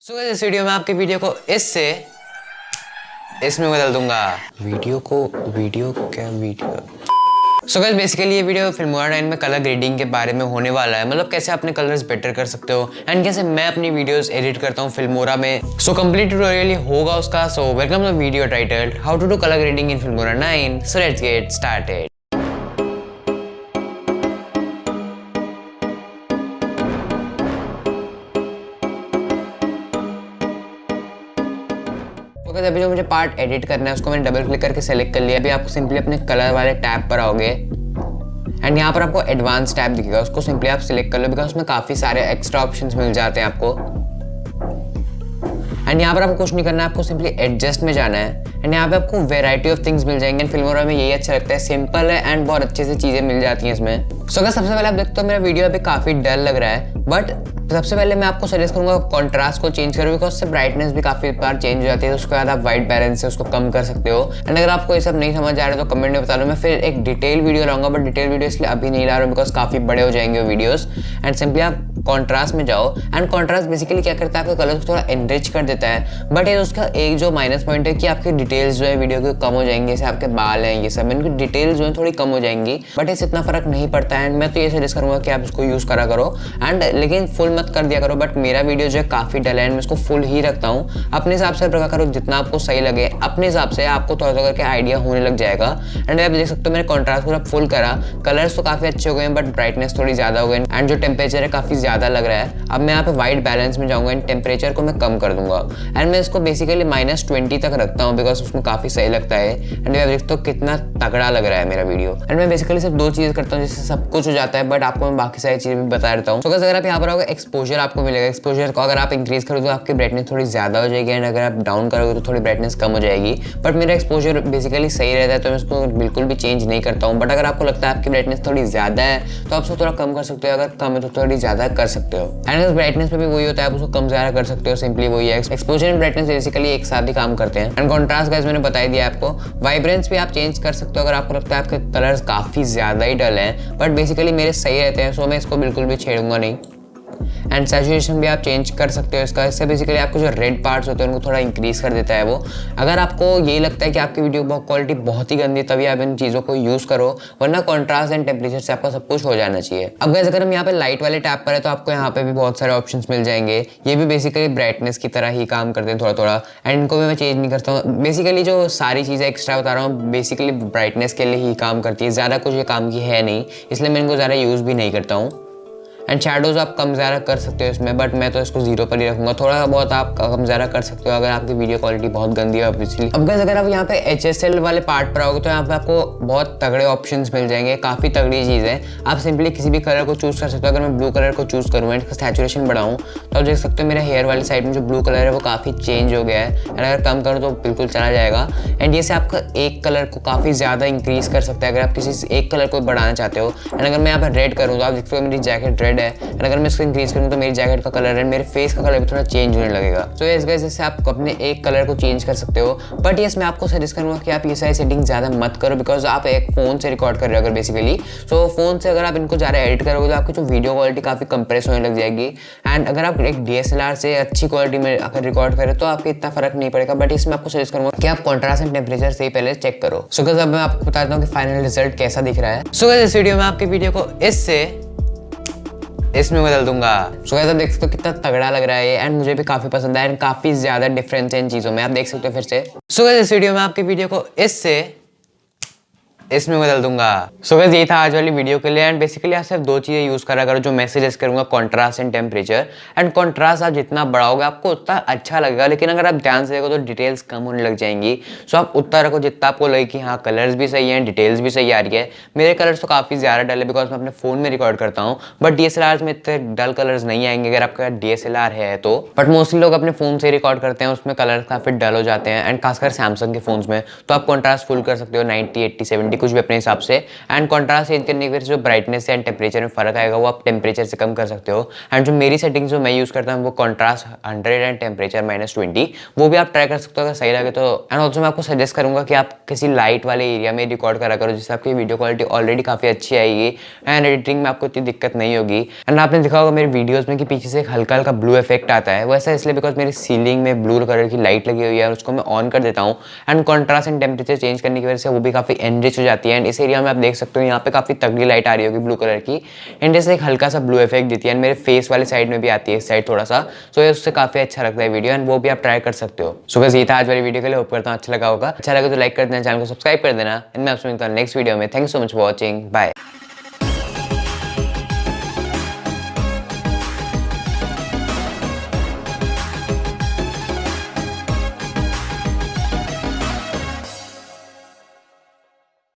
इस वीडियो में आपकी वीडियो को इसमें बदल दूंगा। वीडियो बेसिकली ये वीडियो फिल्मोरा 9 में कलर ग्रेडिंग के बारे में होने वाला है। मतलब कैसे अपने कलर्स बेटर कर सकते हो एंड कैसे मैं अपनी वीडियोस एडिट करता हूँ फिल्मोरा में। कंप्लीट ट्यूटोरियल होगा उसका। Welcome to video titled how to do colour grading in Filmora 9। So let's get started. अभी जो मुझे पार्ट एडिट करना है उसको मैंने डबल क्लिक करके सेलेक्ट कर लिया। अभी आपको सिंपली अपने कलर वाले टैब पर आओगे एंड यहाँ पर आपको एडवांस टैब दिखेगा, उसको सिंपली आप सिलेक्ट कर लो बिकॉज उसमें काफ़ी सारे एक्स्ट्रा ऑप्शंस मिल जाते हैं आपको। एंड यहाँ पर आपको कुछ नहीं करना है, आपको सिंपली एडजस्ट में जाना है एंड यहाँ पे आपको वेराइटी ऑफ थिंग्स मिल जाएंगे। फिल्मोरा में यही अच्छा लगता है, सिंपल है एंड बहुत अच्छे से चीज़ें मिल जाती हैं इसमें। अगर सबसे पहले आप देखते हो मेरा वीडियो अभी काफ़ी डल लग रहा है, बट सबसे पहले मैं आपको सजेस्ट करूंगा कॉन्ट्रास्ट को चेंज करो बिकॉज उससे ब्राइटनेस भी काफ़ी बार चेंज हो जाती है। तो उसके बाद आप वाइट बैलेंस से उसको कम कर सकते हो। एंड अगर आपको ये सब नहीं समझ आ रहा है तो कमेंट में बता दो, मैं फिर एक डिटेल वीडियो लाऊंगा, बट डिटेल वीडियो इसलिए अभी नहीं ला रहा हूँ बिकॉज काफ़ी बड़े हो जाएंगे वो वीडियोस। एंड सिंपली आप कॉन्ट्रास्ट में जाओ एंड कॉन्ट्रास्ट बेसिकली क्या करता है, आपके कलर को थोड़ा एनरिच कर देता है। बट ये उसका एक जो माइनस पॉइंट है कि आपकी डिटेल्स जो है वीडियो की कम हो जाएंगी। जैसे आपके बाल हैं ये सब, इनकी डिटेल्स जो है थोड़ी कम हो जाएंगी, बट इससे इतना फर्क नहीं पड़ता है। एंड मैं तो ये सजेस्ट करूंगा कि आप इसको यूज़ करा करो एंड लेकिन फुल मत कर दिया करो। बट मेरा वीडियो जो है काफ़ी डल है एंड मैं इसको फुल ही रखता हूँ। अपने हिसाब से प्रकार करो जितना आपको सही लगे, अपने हिसाब से आपको थोड़ा थोड़ा करके आइडिया होने लग जाएगा। एंड आप देख सकते हो मैंने कॉन्ट्रास्ट पूरा फुल करा, कलर्स तो काफ़ी अच्छे हो गए बट ब्राइटनेस थोड़ी ज़्यादा हो गई एंड जो टेम्परेचर है काफ़ी ज़्यादा लग रहा है। अब मैं यहाँ पे वाइट बैलेंस में जाऊँगा एंड टेम्परेचर को मैं कम कर दूंगा एंड मैं इसको बेसिकली -20 तक रखता हूँ बिकॉज उसमें काफ़ी सही लगता है। एंड आप देखते हो कितना तगड़ा लग रहा है मेरा वीडियो। एंड मैं बेसिकली सिर्फ दो चीज़ करता हूँ जिससे सब कुछ हो जाता है, बट आपको मैं बाकी सारी चीज़ें भी बता देता हूँ। अगर आप यहाँ पर आओगे एक्सपोजर आपको मिलेगा। एक्सपोजर को अगर आप इंक्रीज करोगे तो आपकी ब्राइटनेस थोड़ी ज़्यादा हो जाएगी एंड अगर आप डाउन करोगे तो थोड़ी ब्राइटनेस कम हो जाएगी। बट मेरा एक्सपोजर बेसिकली सही रहता है तो मैं इसको बिल्कुल भी चेंज नहीं करता हूँ। बट अगर आपको लगता है आपकी ब्राइटनेस थोड़ी ज़्यादा है तो आप उसको थोड़ा कम कर सकते हो, अगर कम है तो थोड़ी ज़्यादा कर सकते हो। एंड अगर ब्राइटनेस में भी वही होता है, आप उसको कम ज़्यादा कर सकते हो, सिंपली वही है। एक्सपोजर एंड ब्राइटनेस बेसिकली एक साथ ही काम करते हैं। एंड कॉन्ट्रास्ट गाइस मैंने बता दिया आपको। वाइब्रेंस भी आप चेंज कर सकते हो अगर आपको लगता है आपके कलर्स काफ़ी ज़्यादा ही डल हैं, बट बेसिकली मेरे सही रहते हैं, सो मैं इसको बिल्कुल भी छेड़ूंगा नहीं। एंड सैचुरेशन भी आप चेंज कर सकते हो इसका। इससे बेसिकली आपको जो रेड पार्ट्स होते हैं उनको थोड़ा इंक्रीज कर देता है वो। अगर आपको ये लगता है कि आपकी वीडियो क्वालिटी बहुत ही गंदी, तभी आप इन चीज़ों को यूज़ करो, वरना कॉन्ट्रास्ट एंड टेम्परेचर से आपका सब कुछ हो जाना चाहिए। अब गाइस अगर हम यहाँ पे लाइट वाले टैब पर है तो आपको यहाँ पे भी बहुत सारे ऑप्शंस मिल जाएंगे। ये भी बेसिकली ब्राइटनेस की तरह ही काम करते हैं थोड़ा थोड़ा, एंड इनको भी मैं चेंज नहीं करता हूँ। बेसिकली जो सारी चीज़ें एक्स्ट्रा बता रहा हूँ बेसिकली ब्राइटनेस के लिए ही काम करती है, ज़्यादा कुछ ये काम की है नहीं, इसलिए मैं इनको ज़्यादा यूज़ भी नहीं करता हूँ। एंड शैडोज आप कम ज़्यादा कर सकते हो इसमें, बट मैं तो इसको 0 पर ही रखूँगा। थोड़ा बहुत आप कम ज़्यादा कर सकते हो अगर आपकी वीडियो क्वालिटी बहुत गंदी है ऑब्वियसली। अब गाइस अगर आप यहाँ पे HSL वाले पार्ट पर आओगे तो यहाँ पे आपको बहुत तगड़े ऑप्शंस मिल जाएंगे, काफ़ी तगड़ी चीज़ है। आप सिंपली किसी भी कलर को चूज़ कर सकते हो। अगर मैं ब्लू कलर को चूज़ करूँ एंड सैचुरेशन बढ़ाऊँ तो आप देख सकते हो मेरे हेयर वाली साइड में जो ब्लू कलर है वो काफ़ी चेंज हो गया है। एंड अगर कम करूँ तो बिल्कुल चला जाएगा। एंड ये से आपका एक कलर को काफ़ी ज़्यादा इंक्रीज कर सकता है अगर आप किसी एक कलर को बढ़ाना चाहते हो। एंड अगर मैं यहाँ पर रेड करूँ तो आप देखते हो मेरी जैकेट रेड है, एंड अगर मैं इसको इंक्रीज करूँ तो मेरी जैकेट का कलर है, मेरे फेस का कलर भी थोड़ा चेंज होने लगेगा। तो इस वजह से आप अपने एक कलर को चेंज कर सकते हो। बट यस मैं आपको सजेस्ट करूँगा कि आप ये सारी सेटिंग ज़्यादा मत करो बिकॉज आप एक फ़ोन से रिकॉर्ड कर रहे हो अगर बेसिकली, तो फ़ोन से अगर आप इनको ज़्यादा एडिट करोगे तो आपकी जो वीडियो क्वालिटी काफ़ी कंप्रेस होने लग जाएगी। एंड अगर आप एक DSLR से अच्छी क्वालिटी में अगर रिकॉर्ड करें तो आपको इतना फर्क नहीं पड़ेगा। बट इसमें आपको सजेस्ट करूँगा कि आप कॉन्ट्रास्ट एंड टेम्परेचर से ही पहले चेक करो। सो गाइस अब मैं आपको बताता हूँ कि फाइनल रिजल्ट कैसा दिख रहा है। सो गाइस इस वीडियो में आपकी वीडियो को इसमें बदल दूंगा। सो गाइस आप देख सकते हो कितना तगड़ा लग रहा है एंड मुझे भी काफी पसंद आया एंड काफी ज्यादा डिफरेंस है इन चीजों में, आप देख सकते हो फिर से। सो गाइस इस वीडियो में आपकी वीडियो को इसमें बदल दूंगा। सो गाइस यही था आज वाली वीडियो के लिए। एंड बेसिकली आप सिर्फ दो चीज़ें यूज़ करा करो जो मैं सजेस्ट करूंगा, contrast and temperature. And contrast आप जितना बढ़ाओगे आपको उतना अच्छा लगेगा, लेकिन अगर आप ध्यान से देखो तो डिटेल्स कम होने लग जाएंगी। सो आप उतना रखो जितना आपको लगे कि हाँ कलर्स भी सही हैं, डिटेल्स भी सही आ रही है। मेरे कलर्स तो काफ़ी ज़्यादा डल है बिकॉज मैं अपने फ़ोन में रिकॉर्ड करता हूँ, बट DSLR में इतने डल कलर्स नहीं आएंगे अगर आपका DSLR है तो। बट मोस्टली लोग अपने फ़ोन से रिकॉर्ड करते हैं, उसमें कलर काफ़ी डल हो जाते हैं एंड खासकर सैमसंग के फ़ोन्स में। तो आप कॉन्ट्रास्ट फुल कर सकते हो 90, 80, 70 कुछ भी अपने हिसाब से। एंड कॉन्ट्रास्ट चेंज करने की वजह से जो ब्राइटनेस एंड टेम्परेचर में फर्क आएगा वो आप टेम्परेचर से कम कर सकते हो। एंड जो मेरी सेटिंग्स जो मैं यूज़ करता हूँ वो कॉन्ट्रास्ट 100 एंड टेम्परेचर -20, वो भी आप ट्राई कर सकते हो अगर सही लगे तो। एंड ऑल्सो मैं आपको सजेस्ट करूँगा कि आप किसी लाइट वाले एरिया में रिकॉर्ड करा करो, जिससे आपकी वीडियो क्वालिटी ऑलरेडी काफ़ी अच्छी आएगी एंड एडिटिंग में आपको इतनी दिक्कत नहीं होगी। एंड आपने देखा होगा मेरी वीडियोज़ में कि पीछे से एक हल्का हल्का ब्लू इफेक्ट आता है, वैसा इसलिए बिकॉज मेरी सीलिंग में ब्लू कलर की लाइट लगी हुई है और उसको मैं ऑन कर देता हूँ। And contrast and temperature change करने की वजह से वो भी काफ़ी एनरिच हो जाती है। एंड इस एरिया में आप देख सकते हो यहाँ पे काफ़ी तगड़ी लाइट आ रही होगी ब्लू कलर की, एंड जैसे एक हल्का सा ब्लू इफेक्ट देती है। एंड मेरे फेस वाले साइड में भी आती है इस साइड थोड़ा सा, सो ये उससे काफ़ी अच्छा लगता है वीडियो, एंड वो भी आप ट्राई कर सकते हो। सो बस ये था आज वाली वीडियो के लिए, होप करता हूँ अच्छा लगा होगा। अच्छा लगा तो लाइक कर देना, चैनल को सब्सक्राइब कर देना, एंड मैं आपसे मिलता हूँ नेक्स्ट वीडियो में। Thank you so much for watching, bye.